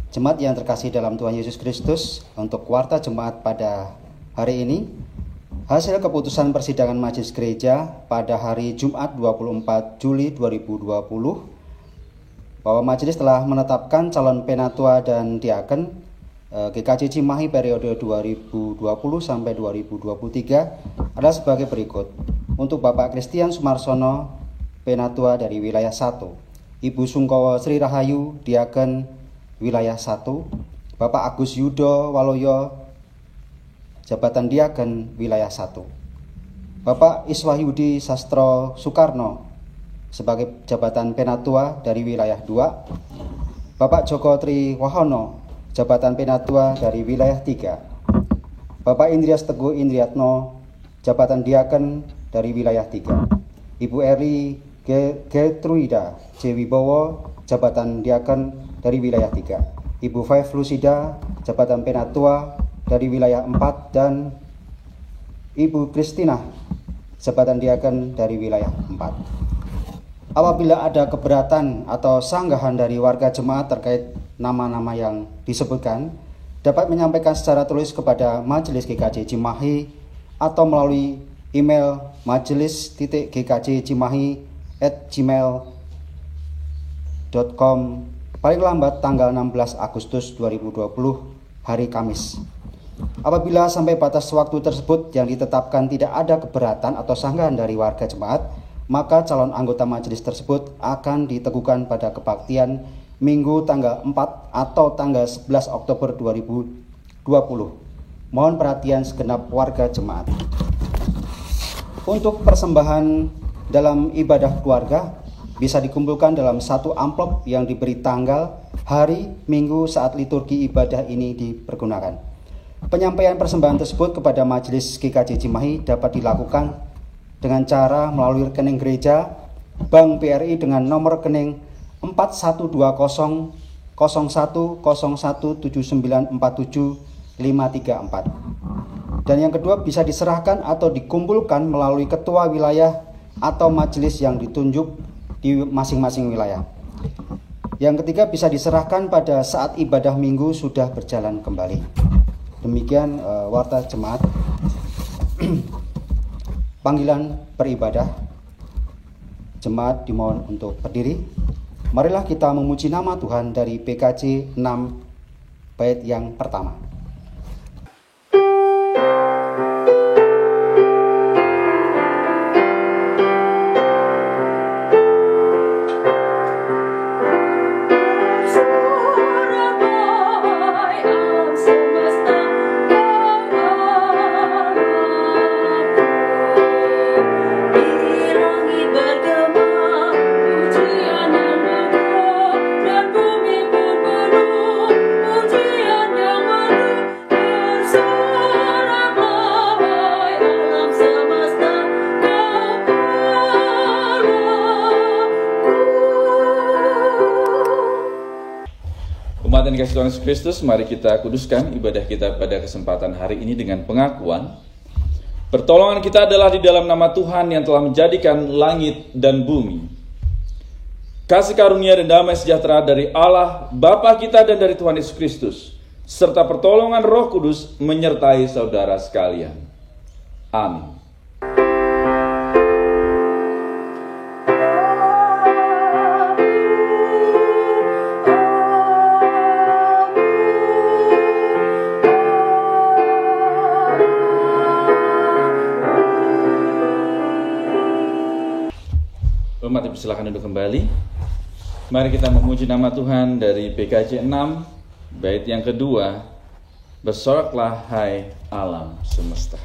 Jemaat yang terkasih dalam Tuhan Yesus Kristus, untuk warta jemaat pada hari ini, hasil keputusan persidangan Majelis Gereja pada hari Jumat 24 Juli 2020 bahwa Majelis telah menetapkan calon penatua dan diaken GKJ Cimahi periode 2020 sampai 2023 adalah sebagai berikut. Untuk Bapak Christian Sumarsono, penatua dari wilayah 1, Ibu Sungkowo Sri Rahayu, diaken wilayah 1, Bapak Agus Yudo Waloyo, jabatan diaken wilayah 1, Bapak Iswahyudi Sastro Soekarno sebagai jabatan penatua dari wilayah 2, Bapak Joko Tri Wahono, jabatan penatua dari wilayah 3, Bapak Indrias Teguh Indriatno, jabatan diaken dari wilayah 3, Ibu Eri Getruida J. Wibowo, jabatan diaken dari wilayah 3, Ibu Faif Lusida, jabatan penatua dari wilayah 4, dan Ibu Kristina, jabatan diaken dari wilayah 4. Apabila ada keberatan atau sanggahan dari warga jemaat terkait nama-nama yang disebutkan, dapat menyampaikan secara tulis kepada Majelis GKJ Cimahi atau melalui email majelis.gkjcimahi@gmail.com paling lambat tanggal 16 Agustus 2020 hari Kamis. Apabila sampai batas waktu tersebut yang ditetapkan tidak ada keberatan atau sanggahan dari warga jemaat, maka calon anggota majelis tersebut akan diteguhkan pada kebaktian Minggu tanggal 4 atau tanggal 11 Oktober 2020. Mohon perhatian segenap warga jemaat. Untuk persembahan dalam ibadah keluarga bisa dikumpulkan dalam satu amplop yang diberi tanggal, hari, minggu saat liturgi ibadah ini dipergunakan. Penyampaian persembahan tersebut kepada Majelis GKJ Cimahi dapat dilakukan dengan cara melalui rekening gereja Bank BRI dengan nomor rekening 412001017947 Dan yang kedua, bisa diserahkan atau dikumpulkan melalui ketua wilayah atau majelis yang ditunjuk di masing-masing wilayah. Yang ketiga, bisa diserahkan pada saat ibadah minggu sudah berjalan kembali. Demikian warta jemaat. Panggilan beribadah. Jemaat dimohon untuk berdiri. Marilah kita memuji nama Tuhan dari PKJ 6 bait yang pertama. Kasih Tuhan Yesus Kristus, mari kita kuduskan ibadah kita pada kesempatan hari ini dengan pengakuan pertolongan kita adalah di dalam nama Tuhan yang telah menjadikan langit dan bumi. Kasih karunia dan damai sejahtera dari Allah Bapa kita dan dari Tuhan Yesus Kristus serta pertolongan Roh Kudus menyertai saudara sekalian. Amin. Umat silakan duduk kembali. Mari kita memuji nama Tuhan dari PKJ 6 bait yang kedua. Bersoraklah hai alam semesta.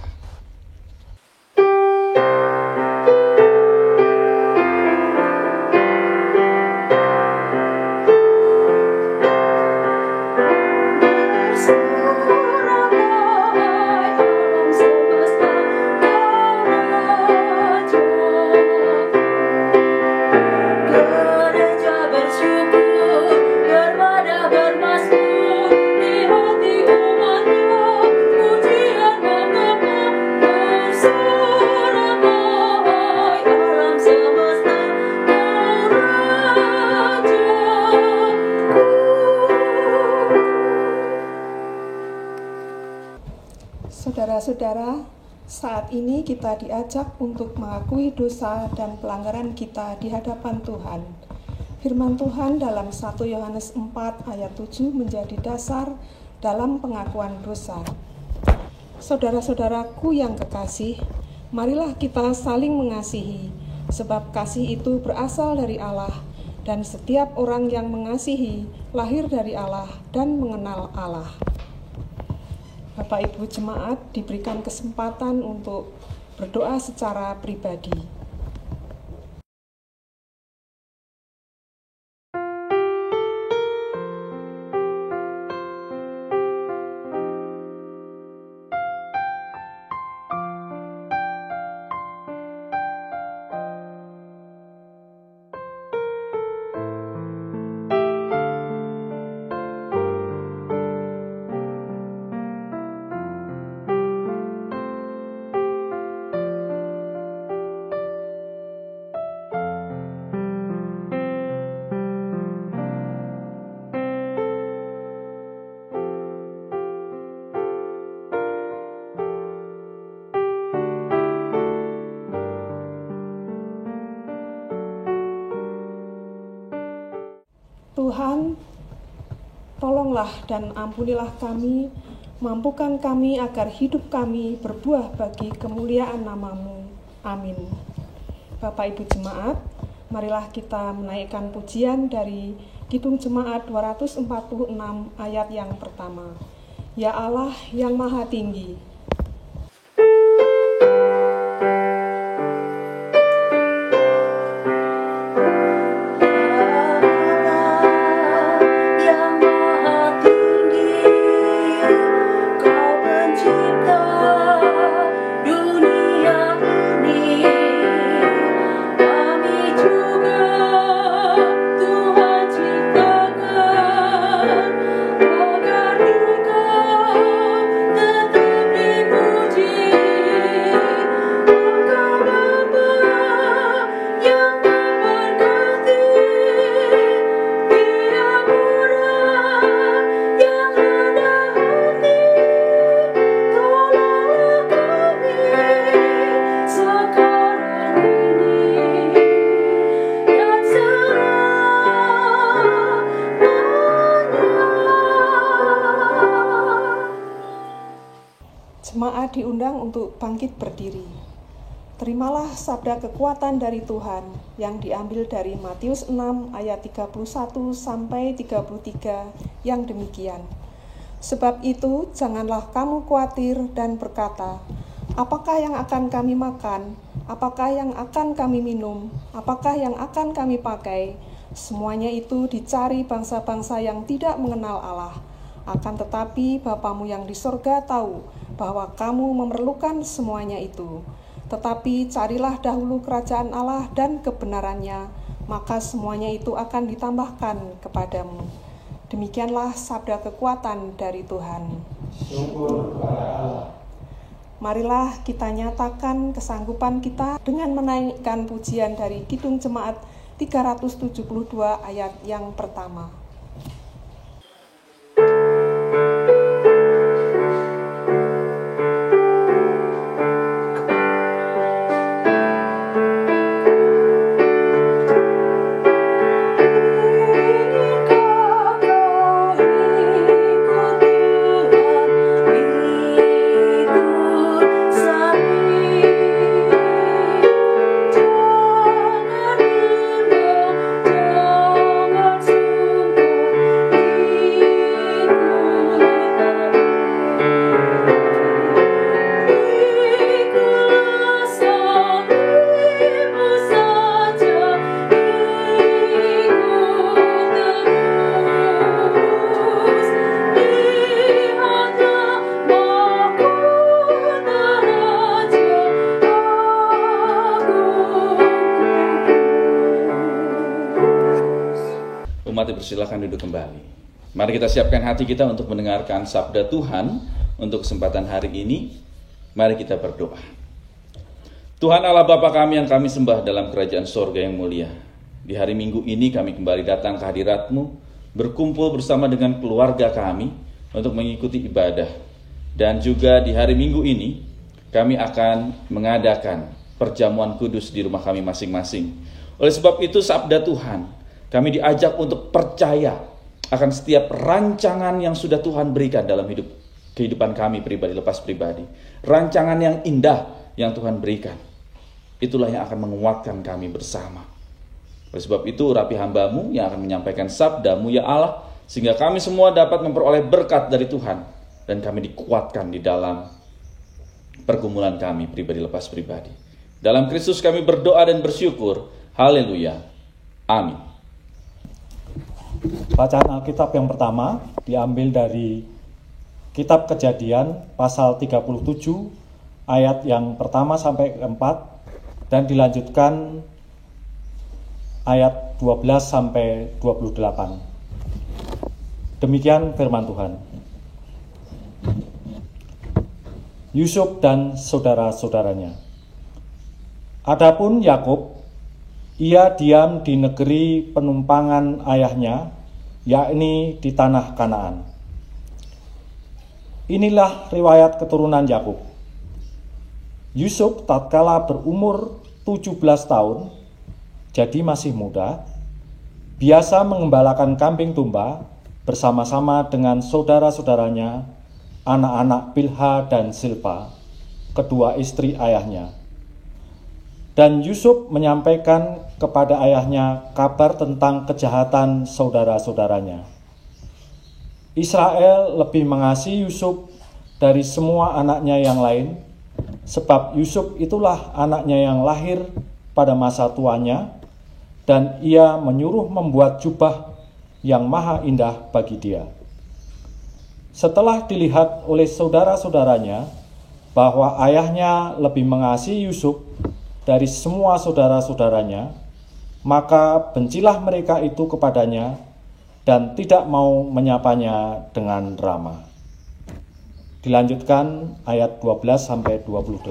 Bermasmur di hati umatnya, pujian menggema Saudara-saudara, saat ini kita diajak untuk mengakui dosa dan pelanggaran kita di hadapan Tuhan. Firman Tuhan dalam 1 Yohanes 4 ayat 7 menjadi dasar dalam pengakuan dosa. Saudara-saudaraku yang kekasih, marilah kita saling mengasihi, sebab kasih itu berasal dari Allah, dan setiap orang yang mengasihi lahir dari Allah dan mengenal Allah. Bapak Ibu Jemaat diberikan kesempatan untuk berdoa secara pribadi. Tuhan, tolonglah dan ampunilah kami, mampukan kami agar hidup kami berbuah bagi kemuliaan nama-Mu. Amin. Bapak Ibu Jemaat, marilah kita menaikkan pujian dari Kidung Jemaat 246 ayat yang pertama. Ya Allah yang Maha Tinggi, jemaat diundang untuk bangkit berdiri. Terimalah sabda kekuatan dari Tuhan yang diambil dari Matius 6 ayat 31 sampai 33 yang demikian. Sebab itu janganlah kamu khawatir dan berkata, apakah yang akan kami makan? Apakah yang akan kami minum? Apakah yang akan kami pakai? Semuanya itu dicari bangsa-bangsa yang tidak mengenal Allah. Akan tetapi Bapamu yang di sorga tahu bahwa kamu memerlukan semuanya itu. Tetapi carilah dahulu kerajaan Allah dan kebenarannya, maka semuanya itu akan ditambahkan kepadamu. Demikianlah sabda kekuatan dari Tuhan. Syukur kepada Allah. Marilah kita nyatakan kesanggupan kita dengan menaikkan pujian dari Kidung Jemaat 372 ayat yang pertama. Umat dipersilakan duduk kembali. Mari kita siapkan hati kita untuk mendengarkan sabda Tuhan untuk kesempatan hari ini. Mari kita berdoa. Tuhan Allah Bapa kami yang kami sembah dalam kerajaan sorga yang mulia. Di hari Minggu ini kami kembali datang ke hadirat-Mu, berkumpul bersama dengan keluarga kami untuk mengikuti ibadah. Dan juga di hari Minggu ini kami akan mengadakan perjamuan kudus di rumah kami masing-masing. Oleh sebab itu sabda Tuhan, kami diajak untuk percaya akan setiap rancangan yang sudah Tuhan berikan dalam kehidupan kami pribadi lepas pribadi. Rancangan yang indah yang Tuhan berikan, itulah yang akan menguatkan kami bersama. Oleh sebab itu urapi hamba-Mu yang akan menyampaikan sabda-Mu ya Allah, sehingga kami semua dapat memperoleh berkat dari Tuhan, dan kami dikuatkan di dalam pergumulan kami pribadi lepas pribadi. Dalam Kristus kami berdoa dan bersyukur. Haleluya. Amin. Bacaan Alkitab yang pertama diambil dari Kitab Kejadian pasal 37 ayat yang pertama sampai 4 dan dilanjutkan ayat 12 sampai 28. Demikian firman Tuhan. Yusuf dan saudara-saudaranya. Adapun Yakub, ia diam di negeri penumpangan ayahnya, yakni di tanah Kanaan. Inilah riwayat keturunan Yakub. Yusuf tatkala berumur 17 tahun, jadi masih muda, biasa mengembalakan kambing domba bersama-sama dengan saudara-saudaranya, anak-anak Bilha dan Silpa, kedua istri ayahnya. Dan Yusuf menyampaikan kepada ayahnya kabar tentang kejahatan saudara-saudaranya. Israel lebih mengasihi Yusuf dari semua anaknya yang lain, sebab Yusuf itulah anaknya yang lahir pada masa tuanya, dan ia menyuruh membuat jubah yang maha indah bagi dia. Setelah dilihat oleh saudara-saudaranya bahwa ayahnya lebih mengasihi Yusuf dari semua saudara-saudaranya, maka bencilah mereka itu kepadanya dan tidak mau menyapanya dengan ramah. Dilanjutkan ayat 12 sampai 28.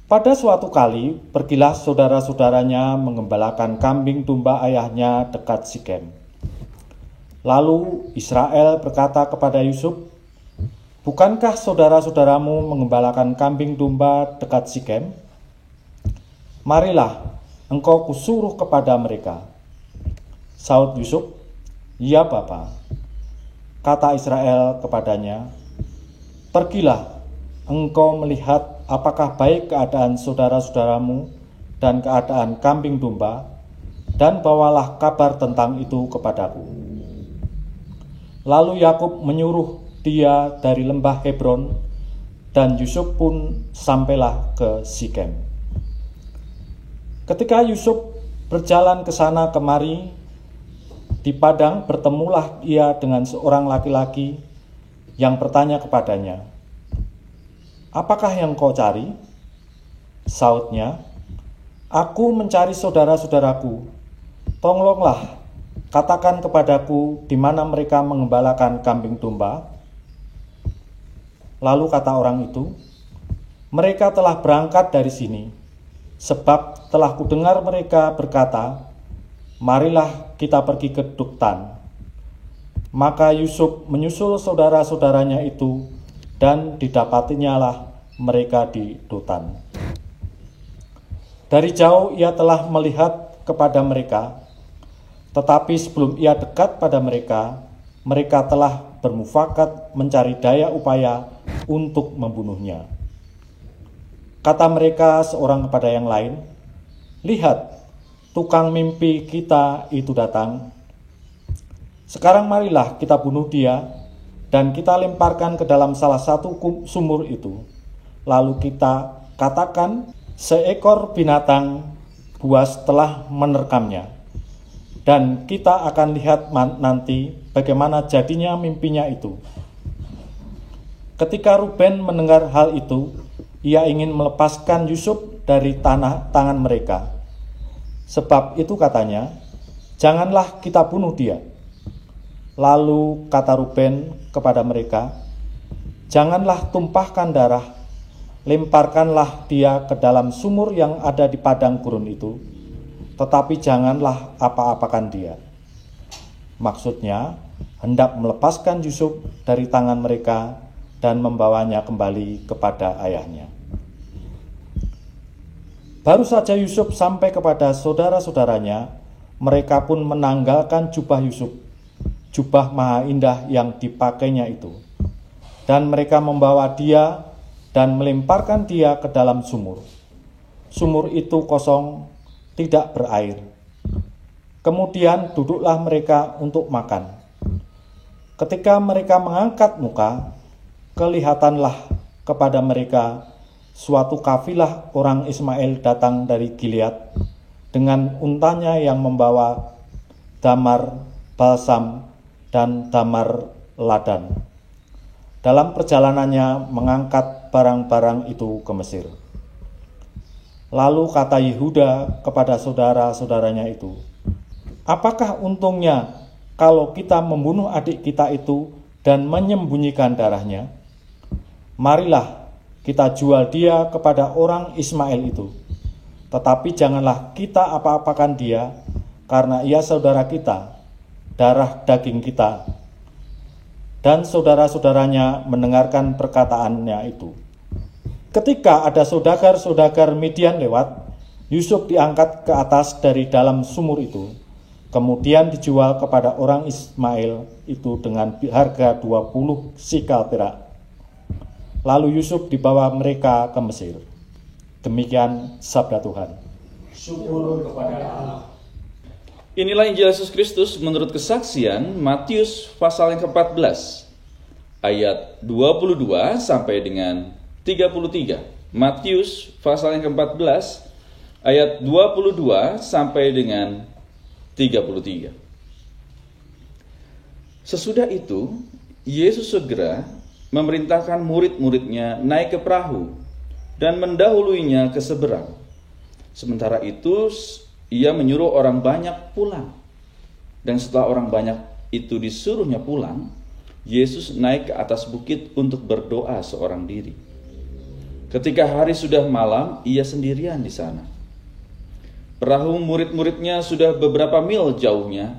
Pada suatu kali, pergilah saudara-saudaranya mengembalakan kambing domba ayahnya dekat Sikem. Lalu Israel berkata kepada Yusuf, "Bukankah saudara-saudaramu mengembalakan kambing domba dekat Sikem? Marilah, engkau kusuruh kepada mereka." Saud Yusuf, "Ya Bapa." Kata Israel kepadanya, "Pergilah, engkau melihat apakah baik keadaan saudara-saudaramu dan keadaan kambing domba, dan bawalah kabar tentang itu kepadaku." Lalu Yakub menyuruh dia dari lembah Hebron, dan Yusuf pun sampailah ke Sikem. Ketika Yusuf berjalan ke sana kemari, di padang bertemulah ia dengan seorang laki-laki yang bertanya kepadanya, "Apakah yang kau cari?" Sautnya, "Aku mencari saudara-saudaraku. Tolonglah, katakan kepadaku di mana mereka mengembalakan kambing domba." Lalu kata orang itu, "Mereka telah berangkat dari sini, sebab telah kudengar mereka berkata, 'Marilah kita pergi ke Doktan.'" Maka Yusuf menyusul saudara-saudaranya itu, dan didapatinya lah mereka di Dotan. Dari jauh ia telah melihat kepada mereka, tetapi sebelum ia dekat pada mereka, mereka telah bermufakat mencari daya upaya untuk membunuhnya. Kata mereka seorang kepada yang lain, "Lihat, tukang mimpi kita itu datang. Sekarang marilah kita bunuh dia, dan kita lemparkan ke dalam salah satu sumur itu. Lalu kita katakan, seekor binatang buas telah menerkamnya. Dan kita akan lihat nanti bagaimana jadinya mimpinya itu." Ketika Ruben mendengar hal itu, ia ingin melepaskan Yusuf dari tangan mereka. Sebab itu katanya, "Janganlah kita bunuh dia." Lalu kata Ruben kepada mereka, "Janganlah tumpahkan darah, lemparkanlah dia ke dalam sumur yang ada di padang gurun itu, tetapi janganlah apa-apakan dia." Maksudnya, hendak melepaskan Yusuf dari tangan mereka dan membawanya kembali kepada ayahnya. Baru saja Yusuf sampai kepada saudara-saudaranya, mereka pun menanggalkan jubah Yusuf, jubah maha indah yang dipakainya itu, dan mereka membawa dia dan melemparkan dia ke dalam sumur. Sumur itu kosong, tidak berair. Kemudian duduklah mereka untuk makan. Ketika mereka mengangkat muka, kelihatanlah kepada mereka suatu kafilah orang Ismail datang dari Gilead dengan untanya yang membawa damar, balsam, dan damar ladan. Dalam perjalanannya mengangkat barang-barang itu ke Mesir. Lalu kata Yehuda kepada saudara-saudaranya itu, "Apakah untungnya kalau kita membunuh adik kita itu dan menyembunyikan darahnya? Marilah kita jual dia kepada orang Ismail itu. Tetapi janganlah kita apa-apakan dia, karena ia saudara kita, darah daging kita." Dan saudara-saudaranya mendengarkan perkataannya itu. Ketika ada saudagar-saudagar Midian lewat, Yusuf diangkat ke atas dari dalam sumur itu, kemudian dijual kepada orang Ismail itu dengan harga 20 sikal perak. Lalu Yusuf dibawa mereka ke Mesir. Demikian sabda Tuhan. Syukur kepada Allah. Inilah Injil Yesus Kristus menurut kesaksian Matius pasal yang ke-14 ayat 22 sampai dengan 33. Matius pasal yang ke-14 ayat 22 sampai dengan 33. Sesudah itu, Yesus segera memerintahkan murid-muridnya naik ke perahu dan mendahuluinya ke seberang. Sementara itu, ia menyuruh orang banyak pulang. Dan setelah orang banyak itu disuruhnya pulang, Yesus naik ke atas bukit untuk berdoa seorang diri. Ketika hari sudah malam, ia sendirian di sana. Perahu murid-muridnya sudah beberapa mil jauhnya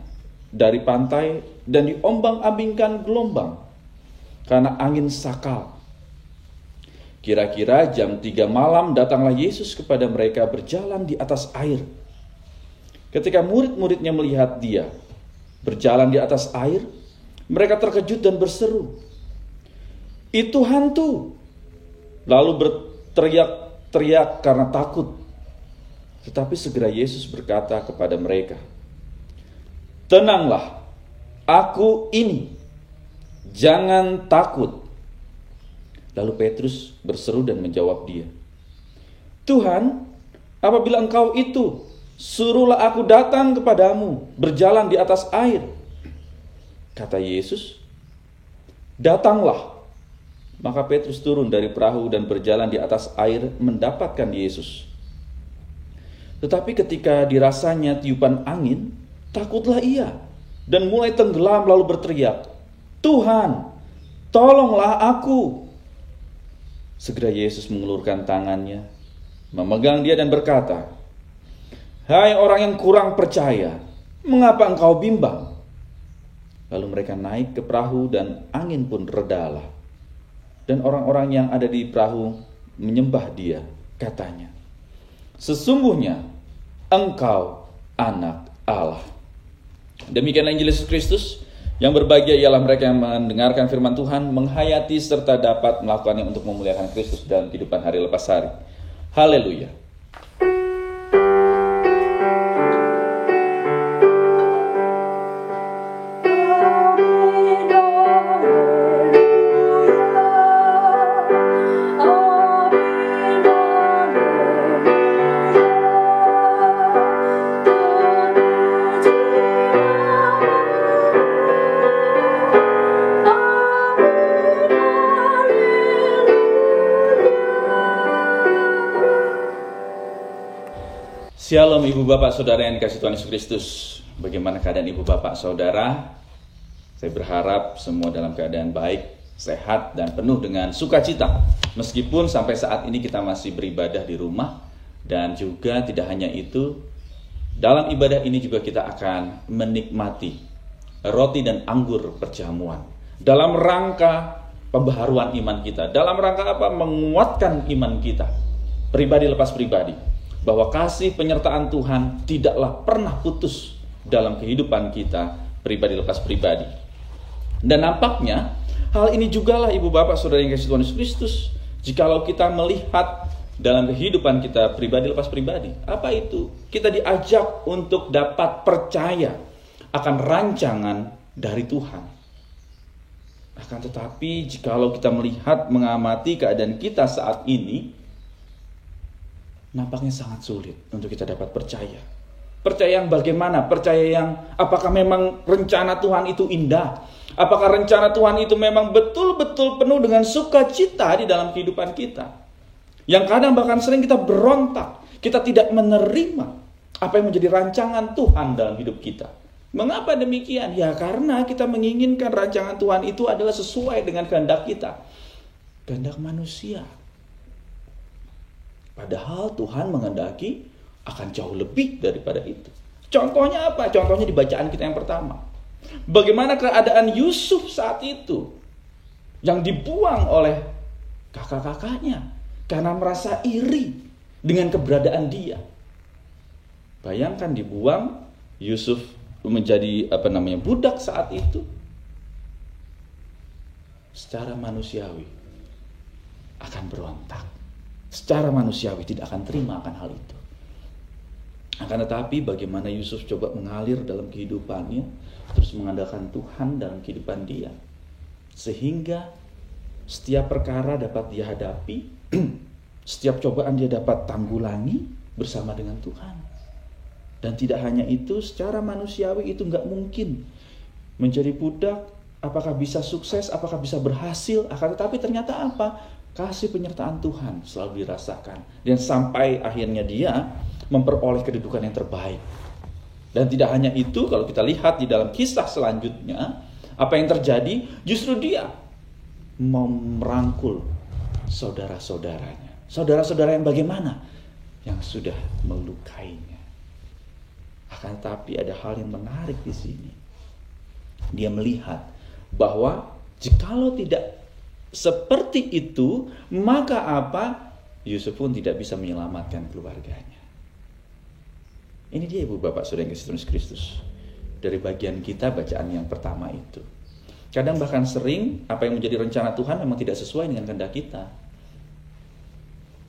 dari pantai dan diombang-ambingkan gelombang karena angin sakal. Kira-kira jam 3 malam datanglah Yesus kepada mereka berjalan di atas air. Ketika murid-muridnya melihat dia berjalan di atas air, mereka terkejut dan berseru, "Itu hantu!" Lalu berteriak-teriak karena takut. Tetapi segera Yesus berkata kepada mereka, "Tenanglah, aku ini, jangan takut." Lalu Petrus berseru dan menjawab dia, "Tuhan, apabila Engkau itu, suruhlah aku datang kepadamu, berjalan di atas air." Kata Yesus, "Datanglah." Maka Petrus turun dari perahu dan berjalan di atas air mendapatkan Yesus. Tetapi ketika dirasanya tiupan angin, takutlah ia dan mulai tenggelam lalu berteriak, "Tuhan, tolonglah aku." Segera Yesus mengulurkan tangannya, memegang dia dan berkata, "Hai orang yang kurang percaya, mengapa engkau bimbang?" Lalu mereka naik ke perahu dan angin pun redalah. Dan orang-orang yang ada di perahu menyembah dia, katanya, "Sesungguhnya Engkau anak Allah." Demikianlah Injil Yesus Kristus. Yang berbahagia ialah mereka yang mendengarkan firman Tuhan, menghayati serta dapat melakukannya untuk memuliakan Kristus dalam kehidupan hari lepas hari. Haleluya. Shalom ibu bapak saudara yang dikasihi Tuhan Yesus Kristus. Bagaimana keadaan ibu bapak saudara? Saya berharap semua dalam keadaan baik, sehat, dan penuh dengan sukacita. Meskipun sampai saat ini kita masih beribadah di rumah. Dan juga tidak hanya itu, dalam ibadah ini juga kita akan menikmati roti dan anggur perjamuan. Dalam rangka pembaharuan iman kita. Dalam rangka apa? Menguatkan iman kita. Pribadi lepas pribadi. Bahwa kasih penyertaan Tuhan tidaklah pernah putus dalam kehidupan kita. Pribadi lepas pribadi. Dan nampaknya hal ini jugalah ibu bapak saudara yang kasih Tuhan Yesus Kristus. Jikalau kita melihat dalam kehidupan kita pribadi lepas pribadi. Apa itu? Kita diajak untuk dapat percaya akan rancangan dari Tuhan. Akan tetapi jikalau kita melihat, mengamati keadaan kita saat ini, nampaknya sangat sulit untuk kita dapat percaya. Percaya yang bagaimana? Percaya yang apakah memang rencana Tuhan itu indah? Apakah rencana Tuhan itu memang betul-betul penuh dengan sukacita di dalam kehidupan kita? Yang kadang bahkan sering kita berontak. Kita tidak menerima apa yang menjadi rancangan Tuhan dalam hidup kita. Mengapa demikian? Ya karena kita menginginkan rancangan Tuhan itu adalah sesuai dengan kehendak kita. Kehendak manusia. Padahal Tuhan menghendaki akan jauh lebih daripada itu. Contohnya apa? Contohnya di bacaan kita yang pertama. Bagaimana keadaan Yusuf saat itu yang dibuang oleh kakak-kakaknya karena merasa iri dengan keberadaan dia. Bayangkan dibuang, Yusuf menjadi budak saat itu. Secara manusiawi akan berontak. Secara manusiawi tidak akan terima akan hal itu. Akan tetapi bagaimana Yusuf coba mengalir dalam kehidupannya, terus mengandalkan Tuhan dalam kehidupan dia, sehingga setiap perkara dapat dia hadapi, setiap cobaan dia dapat tanggulangi bersama dengan Tuhan. Dan tidak hanya itu, secara manusiawi itu nggak mungkin menjadi budak. Apakah bisa sukses, apakah bisa berhasil? Akan tetapi ternyata apa? Kasih penyertaan Tuhan selalu dirasakan. Dan sampai akhirnya dia memperoleh kedudukan yang terbaik. Dan tidak hanya itu, kalau kita lihat di dalam kisah selanjutnya, apa yang terjadi? Justru dia mau merangkul saudara-saudaranya. Saudara-saudara yang bagaimana? Yang sudah melukainya. Akan tetapi ada hal yang menarik di sini. Dia melihat bahwa jikalau tidak seperti itu, maka apa? Yusuf pun tidak bisa menyelamatkan keluarganya. Ini dia ibu bapak saudara yang kasih Tuhan Yesus Kristus. Dari bagian kita bacaan yang pertama itu. Kadang bahkan sering apa yang menjadi rencana Tuhan memang tidak sesuai dengan kehendak kita.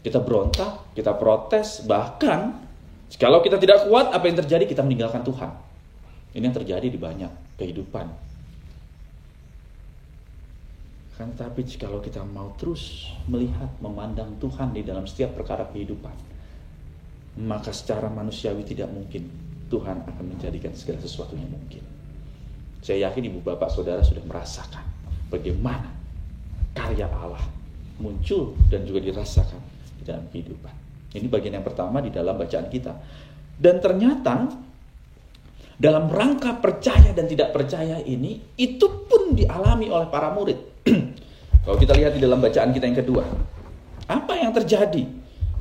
Kita berontak, kita protes, bahkan kalau kita tidak kuat, apa yang terjadi? Kita meninggalkan Tuhan. Ini yang terjadi di banyak kehidupan. Kan tapi jikalau kita mau terus melihat, memandang Tuhan di dalam setiap perkara kehidupan, maka secara manusiawi tidak mungkin Tuhan akan menjadikan segala sesuatunya mungkin. Saya yakin ibu bapak saudara sudah merasakan bagaimana karya Allah muncul dan juga dirasakan di dalam kehidupan. Ini bagian yang pertama di dalam bacaan kita. Dan ternyata dalam rangka percaya dan tidak percaya ini, itu pun dialami oleh para murid. Kalau kita lihat di dalam bacaan kita yang kedua, apa yang terjadi?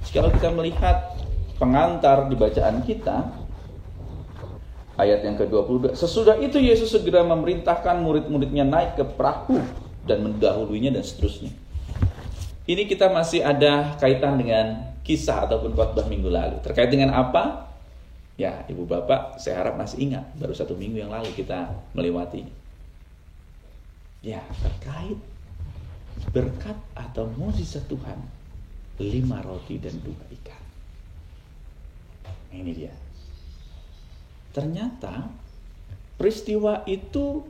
Kalau kita melihat pengantar di bacaan kita, ayat yang ke-22. Sesudah itu Yesus segera memerintahkan murid-muridnya naik ke perahu dan mendahuluinya dan seterusnya. Ini kita masih ada kaitan dengan kisah ataupun khotbah minggu lalu. Terkait dengan apa? Ya, ibu bapak, saya harap masih ingat. Baru 1 minggu yang lalu kita melewati. Ya, terkait berkat atau mukjizat Tuhan, 5 roti dan 2 ikan. Ini dia. Ternyata peristiwa itu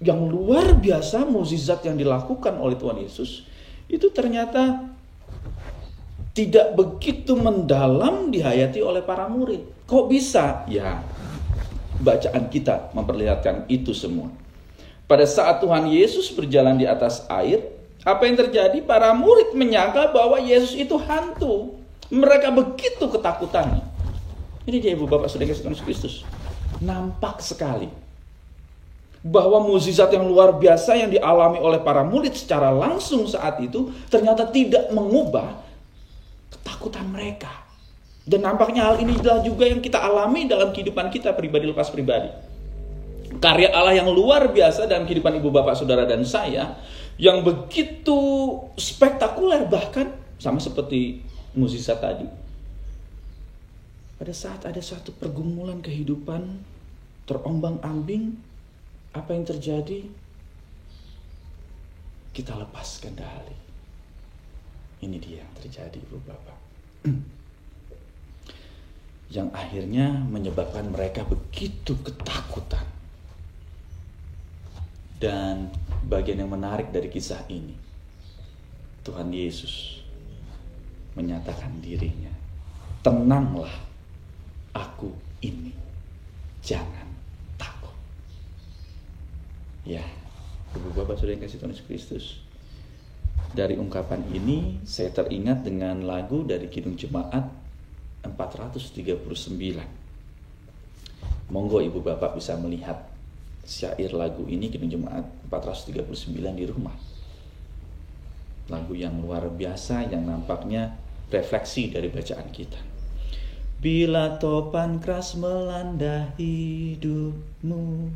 yang luar biasa, mukjizat yang dilakukan oleh Tuhan Yesus, itu ternyata tidak begitu mendalam dihayati oleh para murid. Kok bisa? Ya, bacaan kita memperlihatkan itu semua. Pada saat Tuhan Yesus berjalan di atas air, apa yang terjadi? Para murid menyangka bahwa Yesus itu hantu. Mereka begitu ketakutannya. Ini dia ibu bapak saudara Yesus Kristus. Nampak sekali bahwa mukjizat yang luar biasa yang dialami oleh para murid secara langsung saat itu ternyata tidak mengubah ketakutan mereka. Dan nampaknya hal ini adalah juga yang kita alami dalam kehidupan kita pribadi lepas pribadi. Karya Allah yang luar biasa dalam kehidupan ibu bapak saudara dan saya, yang begitu spektakuler, bahkan sama seperti mukjizat tadi. Pada saat ada suatu pergumulan kehidupan terombang-ambing, apa yang terjadi? Kita lepas kendali. Ini dia yang terjadi, ibu bapak. Yang akhirnya menyebabkan mereka begitu ketakutan. Dan bagian yang menarik dari kisah ini, Tuhan Yesus menyatakan dirinya, tenanglah, aku ini, jangan takut. Ya, ibu bapak saudara yang kasih Tuhan Yesus Kristus, dari ungkapan ini saya teringat dengan lagu dari Kidung Jemaat 439. Monggo ibu bapak bisa melihat syair lagu ini, Kidung Jemaat 439 di rumah. Lagu yang luar biasa yang nampaknya refleksi dari bacaan kita. Bila topan keras melanda hidupmu,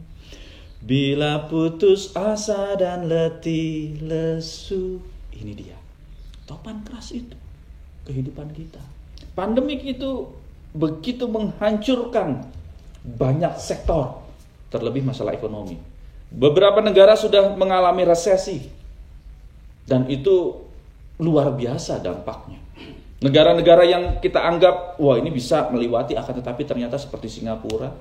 bila putus asa dan letih lesu. Ini dia, topan keras itu kehidupan kita. Pandemik itu begitu menghancurkan banyak sektor, terlebih masalah ekonomi. Beberapa negara sudah mengalami resesi, dan itu luar biasa dampaknya. Negara-negara yang kita anggap, wah ini bisa melewati, akan tetapi ternyata seperti Singapura,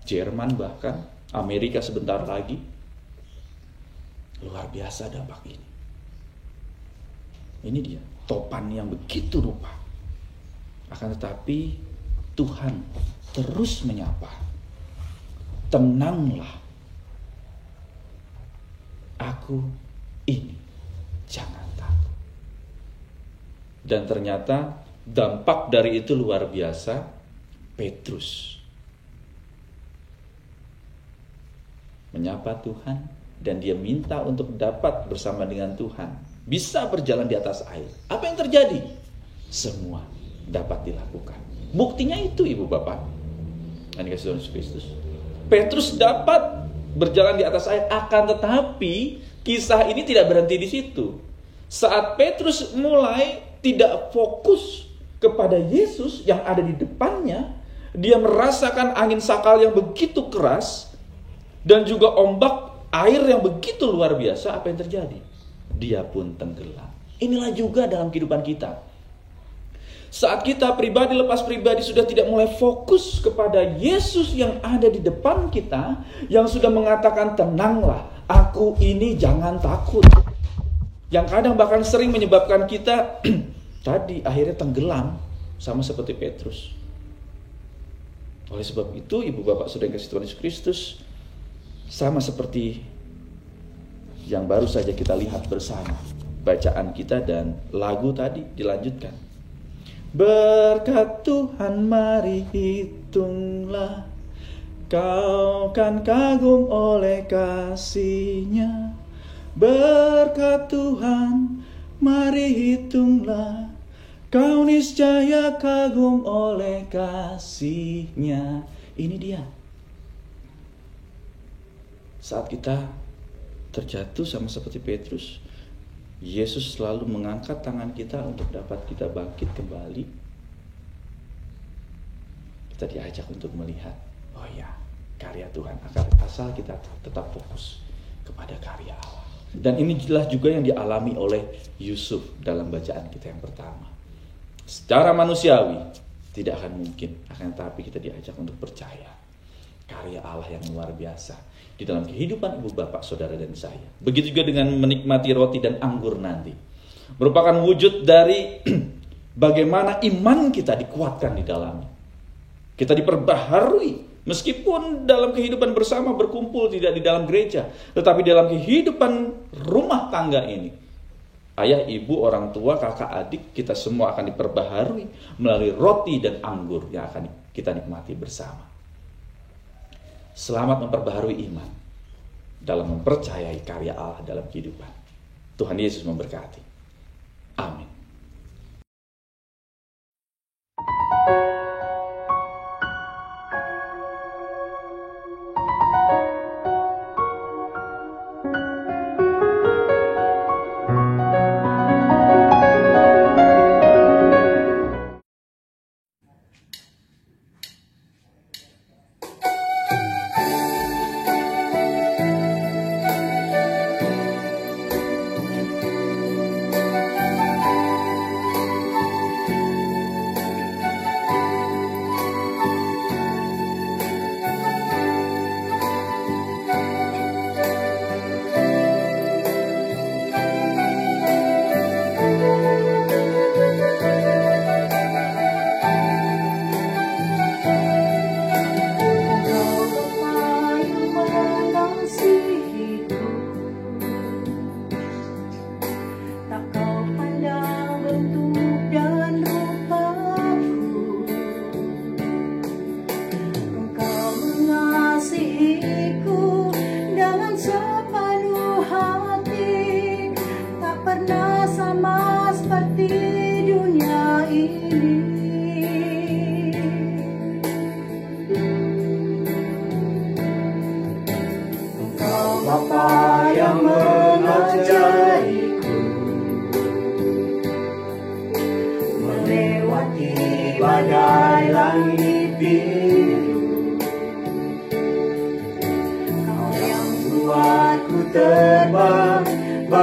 Jerman, bahkan Amerika sebentar lagi. Luar biasa dampak ini. Ini dia, topan yang begitu rupa. Akan tetapi Tuhan terus menyapa, tenanglah, aku ini, jangan takut. Dan ternyata dampak dari itu luar biasa. Petrus menyapa Tuhan dan dia minta untuk dapat bersama dengan Tuhan, bisa berjalan di atas air. Apa yang terjadi? Semua dapat dilakukan. Buktinya itu ibu bapak, yang dikasih Tuhan Yesus Kristus. Petrus dapat berjalan di atas air, akan tetapi kisah ini tidak berhenti di situ. Saat Petrus mulai tidak fokus kepada Yesus yang ada di depannya, dia merasakan angin sakal yang begitu keras dan juga ombak air yang begitu luar biasa. Apa yang terjadi? Dia pun tenggelam. Inilah juga dalam kehidupan kita. Saat kita pribadi lepas pribadi sudah tidak mulai fokus kepada Yesus yang ada di depan kita, yang sudah mengatakan tenanglah, aku ini, jangan takut. Yang kadang bahkan sering menyebabkan kita tadi akhirnya tenggelam, sama seperti Petrus. Oleh sebab itu ibu bapak saudara yang kasih Tuhan Yesus Kristus, sama seperti yang baru saja kita lihat bersama, bacaan kita dan lagu tadi dilanjutkan. Berkat Tuhan mari hitunglah, kau kan kagum oleh kasih-Nya. Berkat Tuhan mari hitunglah, kau niscaya kagum oleh kasih-Nya. Ini dia. Saat kita terjatuh sama seperti Petrus, Yesus selalu mengangkat tangan kita untuk dapat kita bangkit kembali. Kita diajak untuk melihat, oh ya, karya Tuhan, asal kita tetap fokus kepada karya Allah. Dan ini jelas juga yang dialami oleh Yusuf dalam bacaan kita yang pertama. Secara manusiawi tidak akan mungkin, akan tetapi kita diajak untuk percaya karya Allah yang luar biasa di dalam kehidupan ibu bapak saudara dan saya. Begitu juga dengan menikmati roti dan anggur nanti, merupakan wujud dari bagaimana iman kita dikuatkan di dalamnya. Kita diperbaharui, meskipun dalam kehidupan bersama berkumpul tidak di dalam gereja, tetapi dalam kehidupan rumah tangga ini, ayah, ibu, orang tua, kakak, adik, kita semua akan diperbaharui melalui roti dan anggur yang akan kita nikmati bersama. Selamat memperbaharui iman dalam mempercayai karya Allah dalam kehidupan. Tuhan Yesus memberkati. Amin.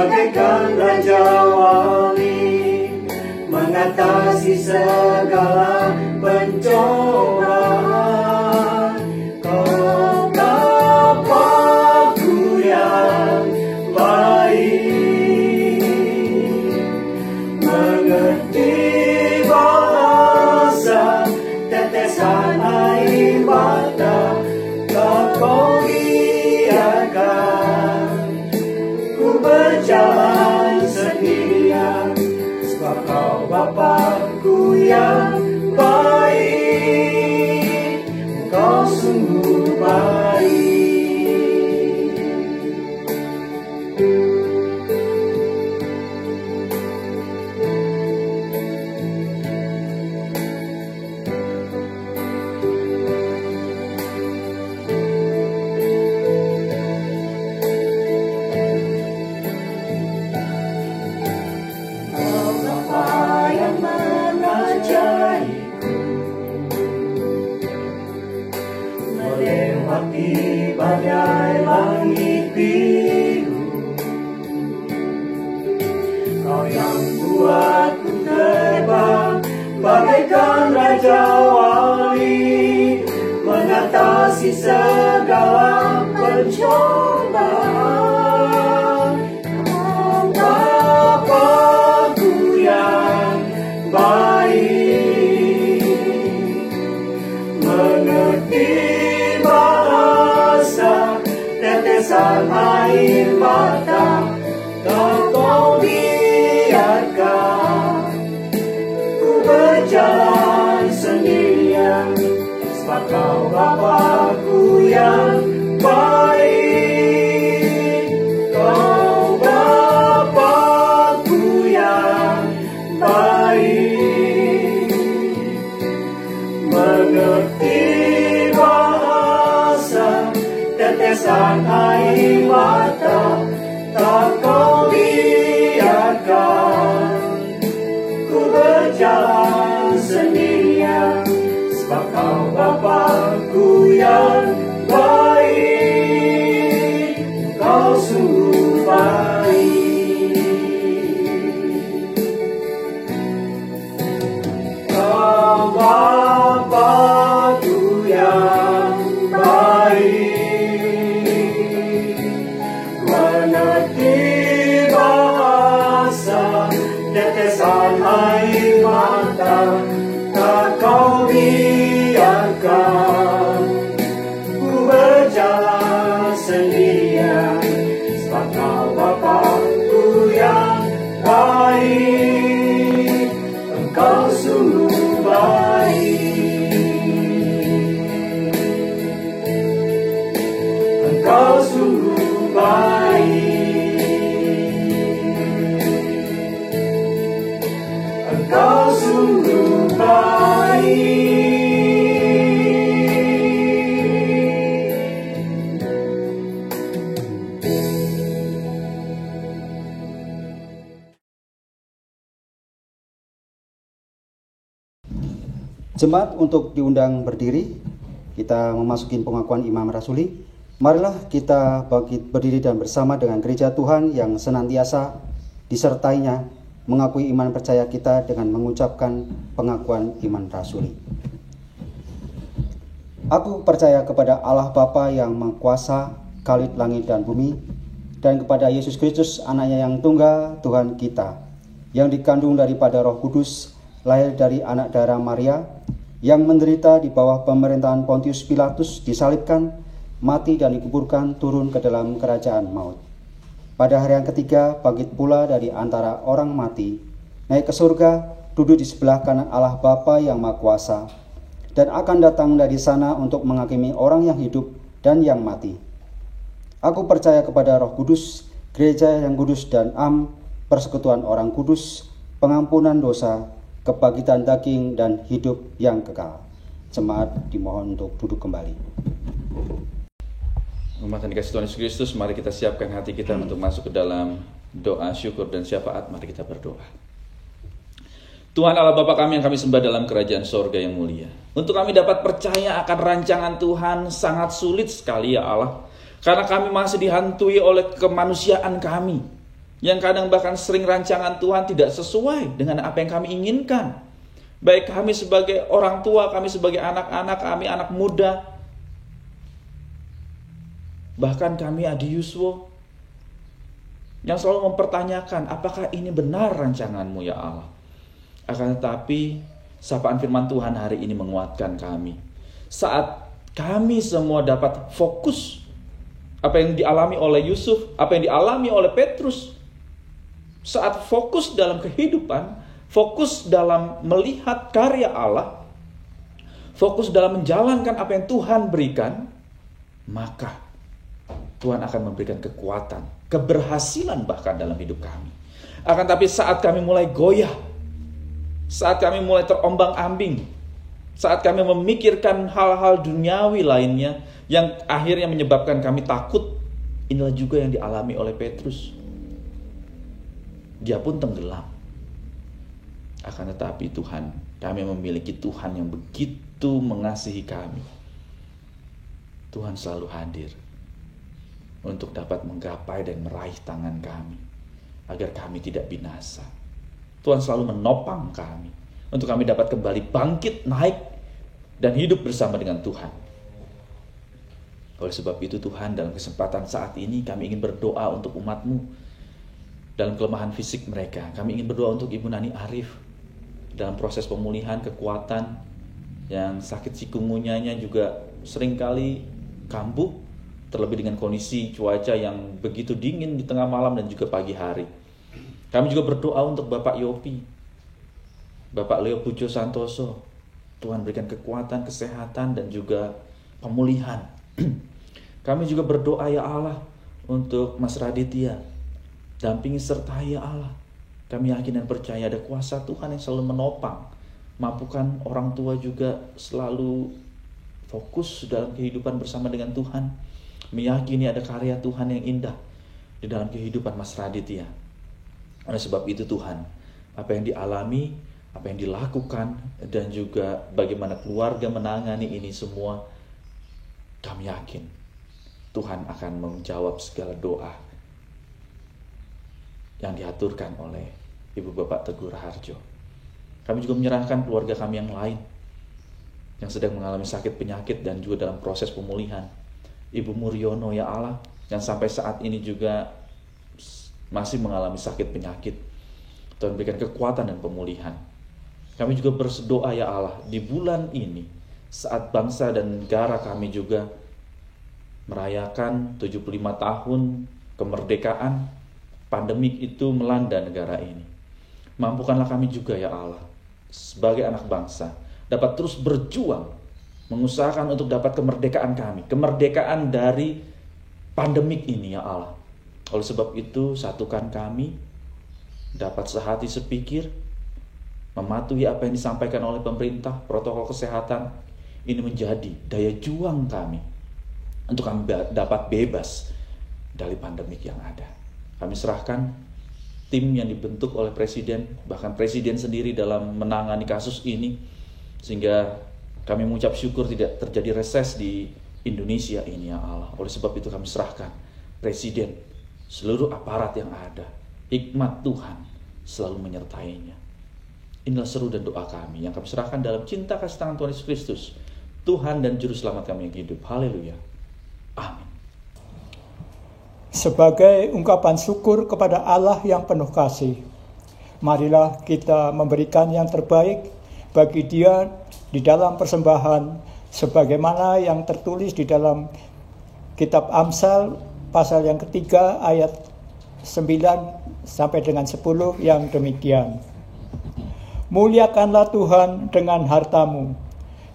bagaikan Raja Wali, mengatasi segala pencobaan. Kau Bapa-Ku yang baik, mengerti bahasa tetesan air mata. Kau biarkan ku berjalan sendirian, sebab Kau Bapa-Ku yang baik, Kau sungguh baik. Kau Bapa yang merajaiku, melewati badai langit biru. Kau yang buatku terbang bagaikan Raja Wali, mengatasi segala pencobaan. Kau Bapa-Ku yang baik, mengerti bahasa tetesan air mata. Kau biarkan ku berjalan sendirian, sebab Kau Bapa-Ku yang baik. Kau Bapa-Ku yang baik, mengerti bahasa tetesan air mata. Tak Kau biarkan ku berjalan sendirian, sebab Kau Bapa-Ku yang baik, Kau sungguh baik. Kau Bapa-Ku yang baik, mengerti bahasa tetesan air mata. Tak Kau biarkan ku berjalan sendirian, sebab Kau Bapa-Ku yang baik, Engkau sungguh baik. Engkau sungguh baik. Engkau sungguh baik. Jemaat untuk diundang berdiri, kita memasuki pengakuan iman rasuli. Marilah kita bangkit berdiri dan bersama dengan gereja Tuhan yang senantiasa disertainya mengakui iman percaya kita dengan mengucapkan pengakuan iman rasuli. Aku percaya kepada Allah Bapa yang Maha Kuasa, Khalid langit dan bumi, dan kepada Yesus Kristus, Anaknya yang tunggal, Tuhan kita, yang dikandung daripada Roh Kudus, lahir dari anak darah Maria, yang menderita di bawah pemerintahan Pontius Pilatus, disalibkan, mati dan dikuburkan, turun ke dalam kerajaan maut. Pada hari yang ketiga bangkit pula dari antara orang mati, naik ke surga, duduk di sebelah kanan Allah Bapa yang Maha Kuasa, dan akan datang dari sana untuk menghakimi orang yang hidup dan yang mati. Aku percaya kepada Roh Kudus, gereja yang kudus dan am, persekutuan orang kudus, pengampunan dosa, kebangkitan daging dan hidup yang kekal. Jemaat dimohon untuk duduk kembali. Umat yang dikasihi Tuhan Yesus Kristus, mari kita siapkan hati kita untuk masuk ke dalam doa syukur dan syafaat. Mari kita berdoa. Tuhan Allah Bapa kami yang kami sembah dalam kerajaan sorga yang mulia, untuk kami dapat percaya akan rancangan Tuhan sangat sulit sekali ya Allah, karena kami masih dihantui oleh kemanusiaan kami Yang kadang bahkan sering rancangan Tuhan tidak sesuai dengan apa yang kami inginkan. Baik kami sebagai orang tua, kami sebagai anak-anak, kami anak muda, bahkan kami Adi Yuswo, yang selalu mempertanyakan, apakah ini benar rancangan-Mu ya Allah? Akan tetapi, sapaan firman Tuhan hari ini menguatkan kami. Saat kami semua dapat fokus, apa yang dialami oleh Yusuf, apa yang dialami oleh Petrus, saat fokus dalam kehidupan, fokus dalam melihat karya Allah, fokus dalam menjalankan apa yang Tuhan berikan, maka Tuhan akan memberikan kekuatan, keberhasilan bahkan dalam hidup kami. Akan tapi saat kami mulai goyah, saat kami mulai terombang-ambing, saat kami memikirkan hal-hal duniawi lainnya yang akhirnya menyebabkan kami takut, inilah juga yang dialami oleh Petrus. Dia pun tenggelam. Akan tetapi Tuhan, kami memiliki Tuhan yang begitu mengasihi kami. Tuhan selalu hadir untuk dapat menggapai dan meraih tangan kami, agar kami tidak binasa. Tuhan selalu menopang kami, untuk kami dapat kembali bangkit, naik, dan hidup bersama dengan Tuhan. Oleh sebab itu Tuhan, dalam kesempatan saat ini kami ingin berdoa untuk umat-Mu. Dalam kelemahan fisik mereka, kami ingin berdoa untuk Ibu Nani Arif. Dalam proses pemulihan, kekuatan, yang sakit sikungunyanya juga seringkali kambuh, terlebih dengan kondisi cuaca yang begitu dingin di tengah malam dan juga pagi hari. Kami juga berdoa untuk Bapak Yopi, Bapak Leo Pujo Santoso. Tuhan berikan kekuatan, kesehatan, dan juga pemulihan. Kami juga berdoa ya Allah untuk Mas Raditya. Dampingi sertai ya Allah. Kami yakin dan percaya ada kuasa Tuhan yang selalu menopang. Mampukan orang tua juga selalu fokus dalam kehidupan bersama dengan Tuhan. Meyakini ada karya Tuhan yang indah di dalam kehidupan Mas Raditya. Oleh sebab itu Tuhan, apa yang dialami, apa yang dilakukan, dan juga bagaimana keluarga menangani ini semua, kami yakin Tuhan akan menjawab segala doa yang diaturkan oleh Ibu Bapak Teguh Raharjo. Kami juga menyerahkan keluarga kami yang lain yang sedang mengalami sakit penyakit dan juga dalam proses pemulihan. Ibu Muryono ya Allah, yang sampai saat ini juga masih mengalami sakit penyakit. Tuhan berikan kekuatan dan pemulihan. Kami juga berdoa ya Allah, di bulan ini saat bangsa dan negara kami juga merayakan 75 tahun kemerdekaan, pandemik itu melanda negara ini. Mampukanlah kami juga ya Allah, sebagai anak bangsa, dapat terus berjuang, mengusahakan untuk dapat kemerdekaan kami, kemerdekaan dari pandemik ini ya Allah. Oleh sebab itu, satukan kami, dapat sehati sepikir, mematuhi apa yang disampaikan oleh pemerintah, protokol kesehatan, ini menjadi daya juang kami, untuk kami dapat bebas dari pandemik yang ada. Kami serahkan tim yang dibentuk oleh Presiden, bahkan Presiden sendiri dalam menangani kasus ini, sehingga kami mengucap syukur tidak terjadi reses di Indonesia ini ya Allah. Oleh sebab itu kami serahkan Presiden, seluruh aparat yang ada, hikmat Tuhan selalu menyertainya. Inilah seru dan doa kami yang kami serahkan dalam cinta kasih tangan Tuhan Yesus Kristus, Tuhan dan Juru Selamat kami yang hidup. Haleluya. Amin. Sebagai ungkapan syukur kepada Allah yang penuh kasih, marilah kita memberikan yang terbaik bagi Dia di dalam persembahan, sebagaimana yang tertulis di dalam kitab Amsal pasal yang ketiga ayat 9 sampai dengan 10 yang demikian. Muliakanlah Tuhan dengan hartamu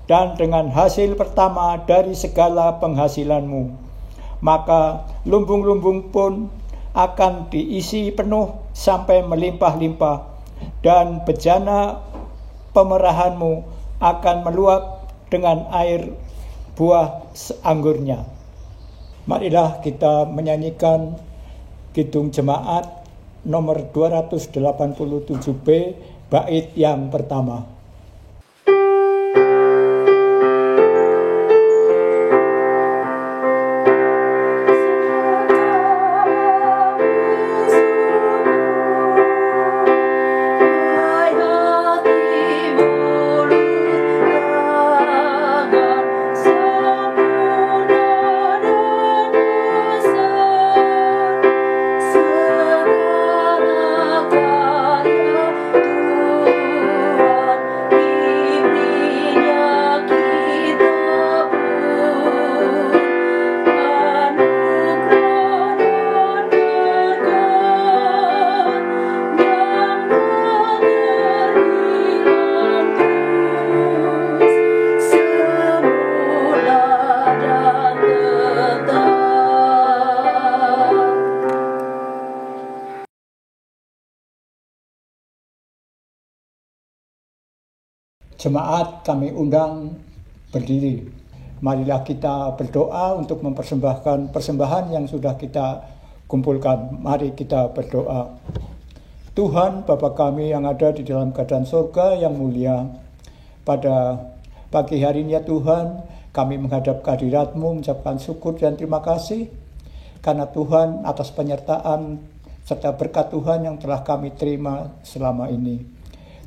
dan dengan hasil pertama dari segala penghasilanmu. Maka lumbung-lumbung pun akan diisi penuh sampai melimpah-limpah, dan bejana pemerahanmu akan meluap dengan air buah anggurnya. Marilah kita menyanyikan Kidung Jemaat nomor 287B, bait yang pertama. Yesus Jemaat kami undang berdiri. Marilah kita berdoa untuk mempersembahkan persembahan yang sudah kita kumpulkan. Mari kita berdoa. Tuhan Bapa kami yang ada di dalam kerajaan surga yang mulia, pada pagi hari ini ya Tuhan, kami menghadap kehadirat-Mu mengucapkan syukur dan terima kasih karena Tuhan atas penyertaan serta berkat Tuhan yang telah kami terima selama ini.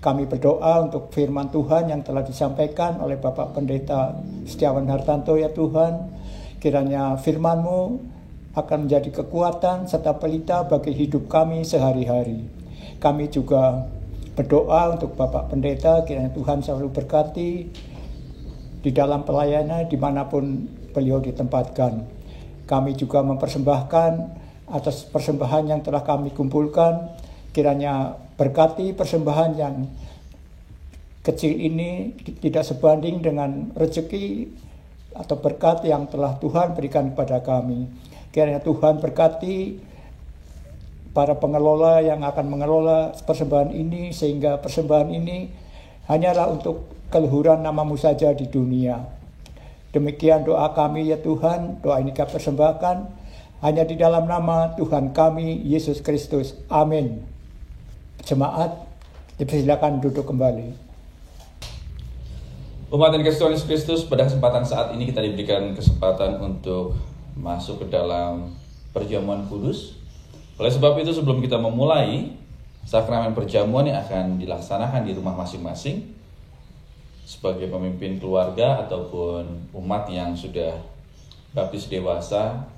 Kami berdoa untuk firman Tuhan yang telah disampaikan oleh Bapak Pendeta Setiawan Hartanto ya Tuhan. Kiranya firman-Mu akan menjadi kekuatan serta pelita bagi hidup kami sehari-hari. Kami juga berdoa untuk Bapak Pendeta, kiranya Tuhan selalu berkati di dalam pelayanan dimanapun beliau ditempatkan. Kami juga mempersembahkan atas persembahan yang telah kami kumpulkan, kiranya berkati persembahan yang kecil ini tidak sebanding dengan rezeki atau berkat yang telah Tuhan berikan kepada kami. Kiranya Tuhan berkati para pengelola yang akan mengelola persembahan ini, sehingga persembahan ini hanyalah untuk keluhuran nama-Mu saja di dunia. Demikian doa kami ya Tuhan, doa ini kami persembahkan hanya di dalam nama Tuhan kami, Yesus Kristus. Amin. Jemaat, dipersilakan duduk kembali. Umat yang dikasihi Tuhan Yesus Kristus, pada kesempatan saat ini kita diberikan kesempatan untuk masuk ke dalam perjamuan kudus. Oleh sebab itu, sebelum kita memulai sakramen perjamuan yang akan dilaksanakan di rumah masing-masing, sebagai pemimpin keluarga ataupun umat yang sudah baptis dewasa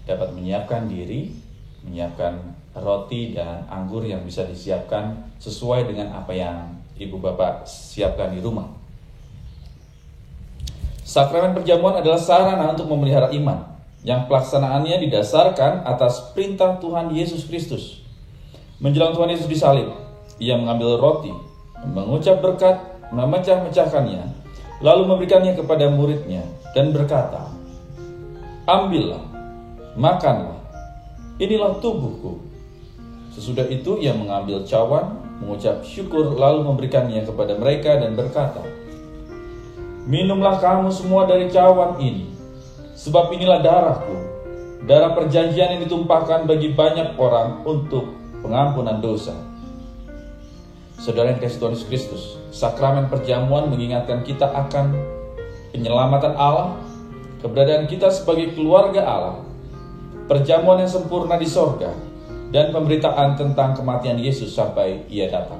dapat menyiapkan diri, menyiapkan roti dan anggur yang bisa disiapkan sesuai dengan apa yang ibu bapak siapkan di rumah. Sakramen perjamuan adalah sarana untuk memelihara iman yang pelaksanaannya didasarkan atas perintah Tuhan Yesus Kristus. Menjelang Tuhan Yesus disalib, Ia mengambil roti, mengucap berkat, memecah-mecahkannya, lalu memberikannya kepada muridnya dan berkata, "Ambillah, makanlah, inilah tubuhku." Sesudah itu Ia mengambil cawan, mengucap syukur, lalu memberikannya kepada mereka dan berkata, "Minumlah kamu semua dari cawan ini, sebab inilah darahku, darah perjanjian yang ditumpahkan bagi banyak orang untuk pengampunan dosa." Saudara yang dikasihi Tuhan Yesus Kristus, sakramen perjamuan mengingatkan kita akan penyelamatan Allah, keberadaan kita sebagai keluarga Allah, perjamuan yang sempurna di sorga, dan pemberitaan tentang kematian Yesus sampai Ia datang.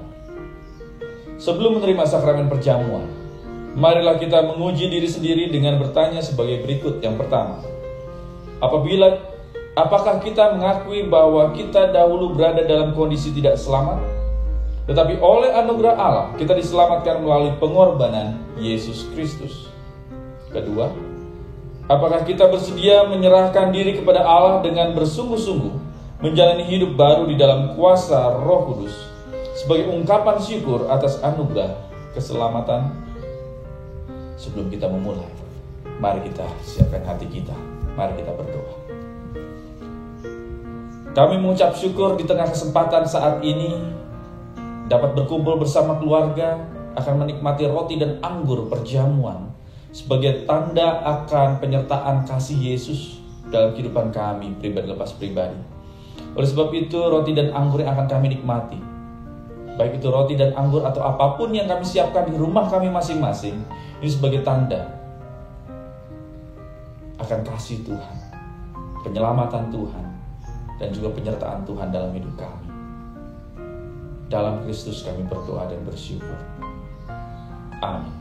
Sebelum menerima sakramen perjamuan, marilah kita menguji diri sendiri dengan bertanya sebagai berikut. Yang pertama, apakah kita mengakui bahwa kita dahulu berada dalam kondisi tidak selamat, tetapi oleh anugerah Allah kita diselamatkan melalui pengorbanan Yesus Kristus? Kedua, apakah kita bersedia menyerahkan diri kepada Allah dengan bersungguh-sungguh menjalani hidup baru di dalam kuasa Roh Kudus sebagai ungkapan syukur atas anugerah keselamatan? Sebelum kita memulai, mari kita siapkan hati kita. Mari kita berdoa. Kami mengucap syukur di tengah kesempatan saat ini dapat berkumpul bersama keluarga, akan menikmati roti dan anggur perjamuan sebagai tanda akan penyertaan kasih Yesus dalam kehidupan kami pribadi lepas pribadi. Oleh sebab itu, roti dan anggur yang akan kami nikmati, baik itu roti dan anggur atau apapun yang kami siapkan di rumah kami masing-masing, ini sebagai tanda akan kasih Tuhan, penyelamatan Tuhan, dan juga penyertaan Tuhan dalam hidup kami. Dalam Kristus kami berdoa dan bersyukur. Amin.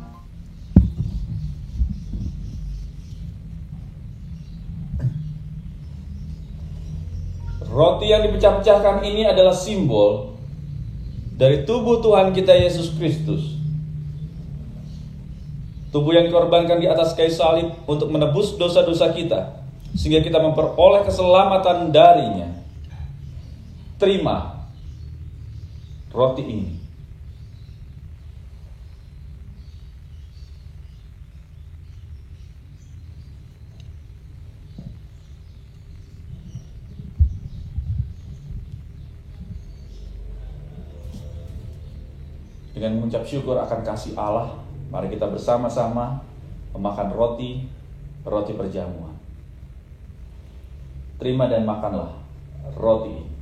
Roti yang dipecah-pecahkan ini adalah simbol dari tubuh Tuhan kita Yesus Kristus. Tubuh yang dikorbankan di atas kayu salib untuk menebus dosa-dosa kita, sehingga kita memperoleh keselamatan darinya. Terima roti ini. Dengan mengucap syukur akan kasih Allah Mari kita bersama-sama memakan roti perjamuan. Terima dan makanlah roti ini.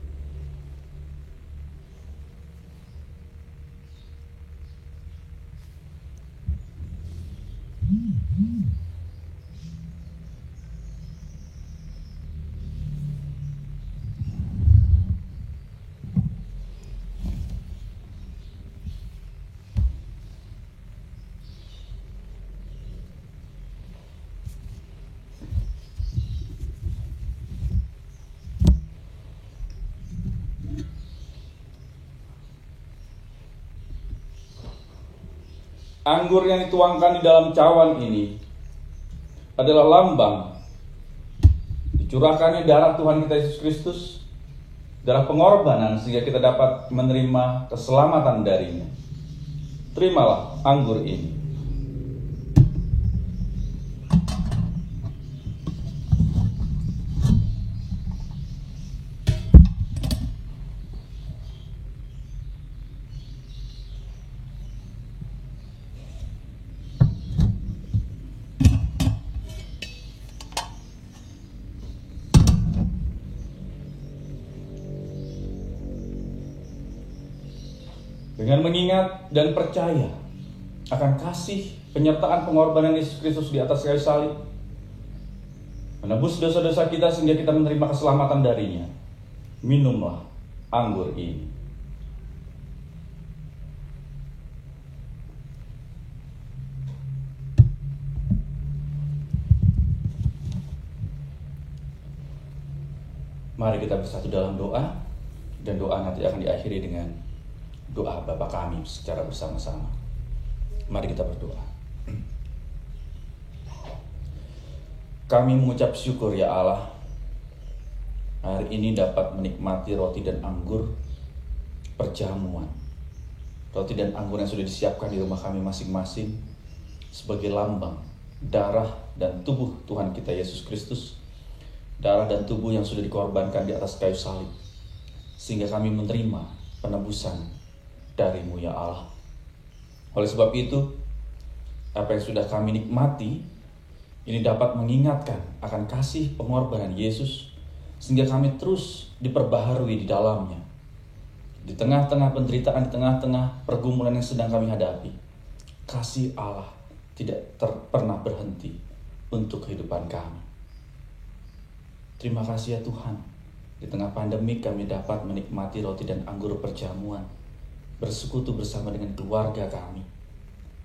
Anggur yang dituangkan di dalam cawan ini adalah lambang dicurahkannya darah Tuhan kita Yesus Kristus, darah pengorbanan, sehingga kita dapat menerima keselamatan darinya. Terimalah anggur ini. Dengan mengingat dan percaya akan kasih penyertaan pengorbanan Yesus Kristus di atas kayu salib, menebus dosa-dosa kita sehingga kita menerima keselamatan darinya, minumlah anggur ini. Mari kita bersatu dalam doa, dan doa nanti akan diakhiri dengan doa Bapa kami secara bersama-sama. Mari kita berdoa. Kami mengucap syukur ya Allah, hari ini dapat menikmati roti dan anggur perjamuan. Roti dan anggur yang sudah disiapkan di rumah kami masing-masing sebagai lambang darah dan tubuh Tuhan kita Yesus Kristus. Darah dan tubuh yang sudah dikorbankan di atas kayu salib, sehingga kami menerima penebusan dari-Mu ya Allah. Oleh sebab itu, apa yang sudah kami nikmati ini dapat mengingatkan akan kasih pengorbanan Yesus, sehingga kami terus diperbaharui di dalamnya. Di tengah-tengah penderitaan, di tengah-tengah pergumulan yang sedang kami hadapi, kasih Allah tidak pernah berhenti untuk kehidupan kami. Terima kasih ya Tuhan, di tengah pandemi kami dapat menikmati roti dan anggur perjamuan, bersekutu bersama dengan keluarga kami.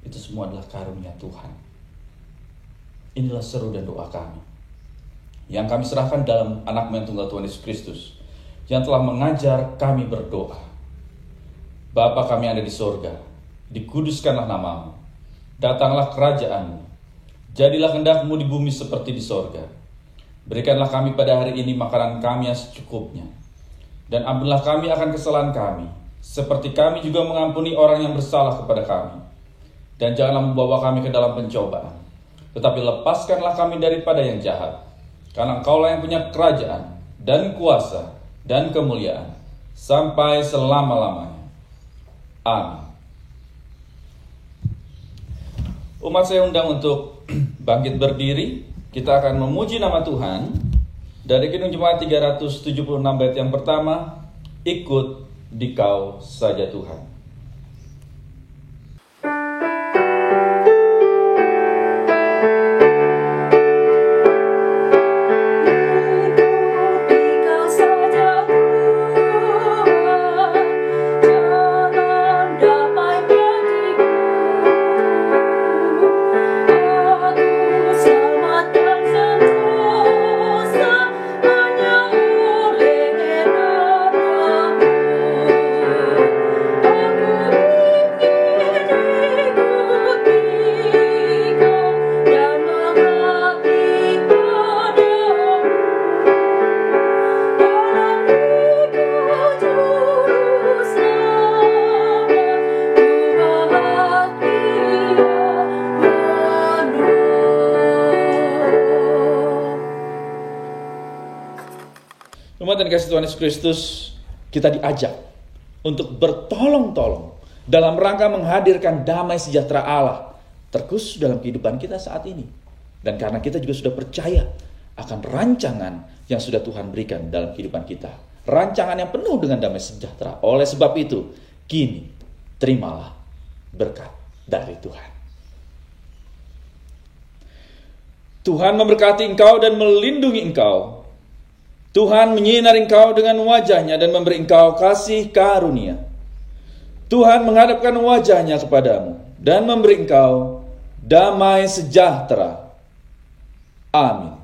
Itu semua adalah karunia Tuhan. Inilah seru dan doa kami, yang kami serahkan dalam anak-Mu yang tunggal Tuhan Yesus Kristus, yang telah mengajar kami berdoa. Bapa kami yang ada di sorga, dikuduskanlah nama-Mu, datanglah kerajaan-Mu, jadilah kehendak-Mu di bumi seperti di sorga. Berikanlah kami pada hari ini makanan kami yang secukupnya, dan ampunilah kami akan kesalahan kami, seperti kami juga mengampuni orang yang bersalah kepada kami. Dan janganlah membawa kami ke dalam pencobaan, tetapi lepaskanlah kami daripada yang jahat. Karena Engkaulah yang punya kerajaan, dan kuasa, dan kemuliaan, sampai selama-lamanya. Amin. Umat saya undang untuk bangkit berdiri. Kita akan memuji nama Tuhan dari Kidung Jemaat 376 bait yang pertama, ikut Dikau saja Tuhan. Umat dan kasih Tuhan Yesus Kristus, kita diajak untuk bertolong-tolong dalam rangka menghadirkan damai sejahtera Allah terkhusus dalam kehidupan kita saat ini. Dan karena kita juga sudah percaya akan rancangan yang sudah Tuhan berikan dalam kehidupan kita. Rancangan yang penuh dengan damai sejahtera. Oleh sebab itu, kini terimalah berkat dari Tuhan. Tuhan memberkati engkau dan melindungi engkau. Tuhan menyinari engkau dengan wajah-Nya dan memberi engkau kasih karunia. Tuhan menghadapkan wajah-Nya kepadamu dan memberi engkau damai sejahtera. Amin.